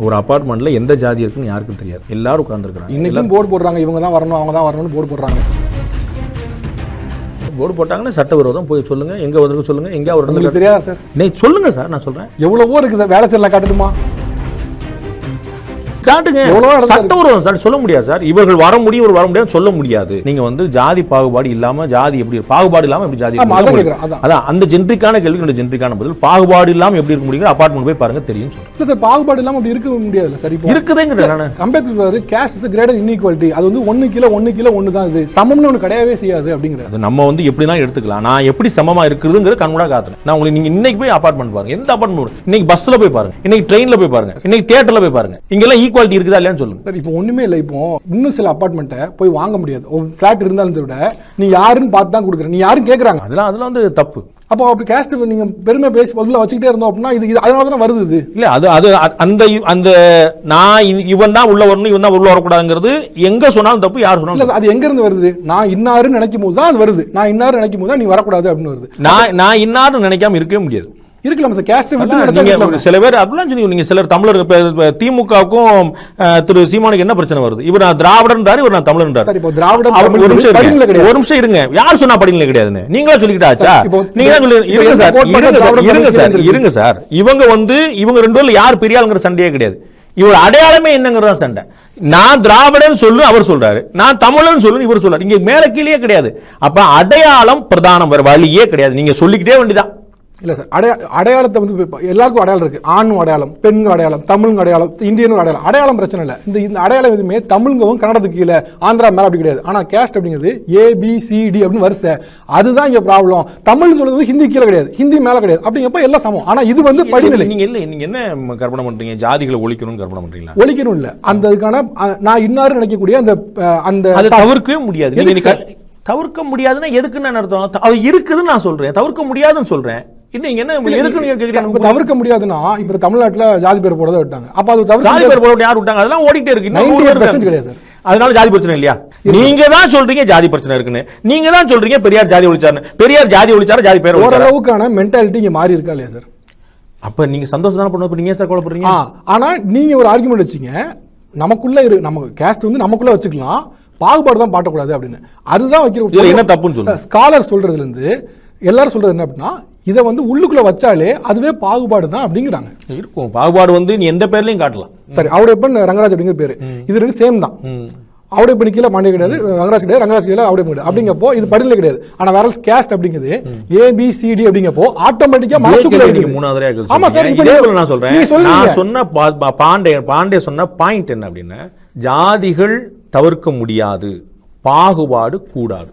ஒரு அபார்ட்மெண்ட்ல எந்த ஜாதி இருக்குன்னு யாருக்கும் தெரியாது. எல்லாரும் உட்கார்ந்துருக்காங்க. இன்னைக்கும் போர்டு போடுறாங்க, இவங்க தான் வரணும் அவங்க தான் வரணும்னு போர்டு போடுறாங்க. போர்டு போட்டாங்கன்னா சட்டவிரோதம் போய் சொல்லுங்க, எங்க வந்திருக்கு சொல்லுங்க, எங்க ஒரு உங்களுக்கு தெரியாதா சார்? நீ சொல்லுங்க சார், நான் சொல்றேன். எவ்வளவோ இருக்குது சார், வேலை செய்யலாம் காட்டுதுமா காட்டுங்க. சட்டவிரோதம் சார் சொல்ல முடியாது சார். இவர்கள் வர முடியும், இவர் வர முடியாது சொல்ல முடியாது. நீங்க வந்து ஜாதி பாகுபாடு இல்லாம ஜாதி எப்படி பாகுபாடு இல்லாம எப்படி ஜாதி அதான் அந்த ஜென்ரிக்கான கேள்வி, ஜென்ரிக்கான பதில். பாகுபாடு இல்லாம எப்படி இருக்க முடியும்? அபார்ட்மெண்ட் போய் பாருங்க தெரியும் சொல்றேன் சார். பாகுபாடு இல்லாம அப்படி இருக்க முடியாது சார். இப்போ இருக்குதுங்க. Ambedkar caste is greater inequality, அது வந்து 1 கிலோ 1 கிலோ 1 தான், இது சமம்னு ஒன்று கிடையவே செய்யாது அப்படிங்கிறது. நம்ம வந்து எப்படிலாம் எடுத்துக்கலாம், நான் எப்படி சமமா இருக்குதுங்கிறது கண்கூடா காத்துறேன். நான் உங்களுக்கு நீங்க இன்னைக்கு போய் அபார்ட்மெண்ட் பாருங்க, எந்த அபார்ட்மெண்ட், இன்னைக்கு பஸ்ல போய் பாருங்க, இன்னைக்கு ட்ரெயின்ல போய் பாருங்க, இன்னைக்கு தியேட்டர்ல போய் பாருங்க, இங்கெல்லாம் ஈக்குவாலிட்டி இருக்குதா இல்லையான்னு சொல்லுங்க சார். இப்போ ஒண்ணுமே இல்லை. இப்போ இன்னும் சில அபார்ட்மெண்ட்டை போய் வாங்க முடியாது. ஒரு ஃபிளாட் இருந்தாலும் விட நீ யாருன்னு பார்த்து தான் கொடுக்குற, நீ யாரும் கேட்கறாங்க. அதெல்லாம் வந்து தப்பு. அப்போ அப்படி கேஸ்ட் நீங்க பெருமை பேசி பதிலாக வச்சுக்கிட்டே இருந்தோம் அப்படின்னா இது அதனால தானே வருது. இது இல்ல அது அந்த நான் இவன் தான் உள்ள வரணும், இவன் தான் உள்ள வரக்கூடாதுங்கிறது எங்க சொன்னாலும் தப்பு, யார் சொன்னாலும் அது எங்க இருந்து வருது? நான் இன்னாருன்னு நினைக்கும் போது தான் அது வருது. நான் இன்னாரு நினைக்கும் போது தான் நீ வரக்கூடாது அப்படின்னு வருது. நான் இன்னாருன்னு நினைக்காம இருக்கவே முடியாது. இருக்கலாம் சார். கேஸ்ட் சில பேர் அப்படிலாம் சொன்னீங்க. நீங்க சிலர் தமிழர் திமுகவுக்கும் திரு சீமானுக்கு என்ன பிரச்சனை வருது? இவர் நான் திராவிடன்றாரு, இவர் நான் தமிழன்றாரு. இப்போ திராவிடம் ஒரு நிமிஷம் இருங்க. யார் சொன்னா படிநிலை கிடையாதுன்னு நீங்களா சொல்லிக்கிட்டாச்சா? நீங்க சொல்லி இருங்க சார். இவங்க வந்து இவங்க ரெண்டு பேர்ல யார் பெரிய ஆளுங்கிற சண்டையே கிடையாது. இவர் அடையாளமே என்னங்கிறதா சண்டை. நான் திராவிடன் சொல்லு அவர் சொல்றாரு, நான் தமிழன் சொல்லு இவர் சொல்றாரு. இங்க மேல கீழே கிடையாது. அப்ப அடையாளம் பிரதானம், வேற வழியே கிடையாது. நீங்க சொல்லிக்கிட்டே வேண்டியதான். இல்ல சார், அடையாளத்தை வந்து எல்லாருக்கும் அடையாளம் இருக்கு. ஆணும் அடையாளம், பெண்ணும் அடையாளம், தமிழுங்க அடையாளம், இந்தியனும் அடையாளம். அடையாளம் பிரச்சனை இல்லை. இந்த அடையாளம் எதுவுமே தமிழ்ங்கவும் கன்னடத்துக்கு கீழே ஆந்திரா மேல அப்படி கிடையாது. ஆனா கேஸ்ட் அப்படிங்கிறது ABCD அப்படின்னு வருஷ, அதுதான் இங்க ப்ராப்ளம். தமிழ் சொல்றது ஹிந்தி கீழே கிடையாது, ஹிந்தி மேல கிடையாது. அப்படிங்கப்ப எல்லாம் சமம். ஆனா இது வந்து படிநிலை. நீங்க என்ன கற்பனை பண்றீங்க? ஜாதிகளை ஒழிக்கணும்னு கற்பனை பண்றீங்களா? ஒழிக்கணும் இல்ல, அந்த இதுக்கான நான் இன்னாரு நினைக்கக்கூடிய அந்த தவிர்க்கவே முடியாது. தவிர்க்க முடியாதுன்னா எதுக்குன்னு அர்த்தம்? அது இருக்குதுன்னு நான் சொல்றேன், தவிர்க்க முடியாதுன்னு சொல்றேன். தவிர்க்க முடியாதுன்னா இப்ப தமிழ்நாட்டுல ஜாதி பேர் போட விட்டாங்க. அப்ப அது ஜாதி பேர் போட யார் விட்டாங்க? அதெல்லாம் ஓடிட்டே இருக்கு. கிடையாது சார். அதனால ஜாதி பிரச்சனை இல்லையா? நீங்க தான் சொல்றீங்க ஜாதி பிரச்சனை இருக்குன்னு. நீங்க தான் சொல்றீங்க பெரியார் ஜாதி ஒழிச்சாரு. பெரியார் ஜாதி ஒழிச்சாரு, ஜாதி பேர் ஓரளவுக்கான மென்டாலிட்டி இங்க மாறி இருக்கா இல்லையா சார்? அப்ப நீங்க சந்தோஷம் தானே பண்ணுவீங்க. நீங்க சார் குழப்பறீங்க. ஆனா நீங்க ஒரு ஆர்குமெண்ட் வச்சீங்க, நமக்குள்ள நம்ம கேஸ்ட் வந்து நமக்குள்ள வச்சுக்கலாம், பாகுபாடு தான் பாட்டக்கூடாது அப்படின்னு. அதுதான் வைக்கிற என்ன தப்புன்னு சொல்லுங்க. ஸ்காலர் சொல்றதுல இருந்து எல்லாரும் சொல்றது என்ன அப்படின்னா, இதை வந்து உள்ளுக்குள்ள வச்சாலே அதுவே பாகுபாடு தான் அப்படிங்கிறாங்க. இருக்கும் பாகுபாடு வந்து நீ எந்த பேர்லயும் காட்டலாம். சரி, அவருடைய ரங்கராஜ் அப்படிங்கிற பேரு, இது ரெண்டு சேம் தான். அவருடைய பண்ணி கீழே மாண்டிய கிடையாது, ரங்கராஜ் கிடையாது, ரங்கராஜ் கீழே அவருடைய கிடையாது. அப்படிங்கப்போ இது படிநிலை கிடையாது. ஆனா வேற கேஸ்ட் அப்படிங்கிறது ABCD அப்படிங்கப்போ ஆட்டோமேட்டிக்கா மனசுக்குள்ள இருக்கு. மூணாவது. ஆமா சார், நான் சொல்றேன். நான் சொன்ன பாண்டே சொன்ன பாயிண்ட் என்ன அப்படின்னா, ஜாதிகள் தவிர்க்க முடியாது, பாகுபாடு கூடாது.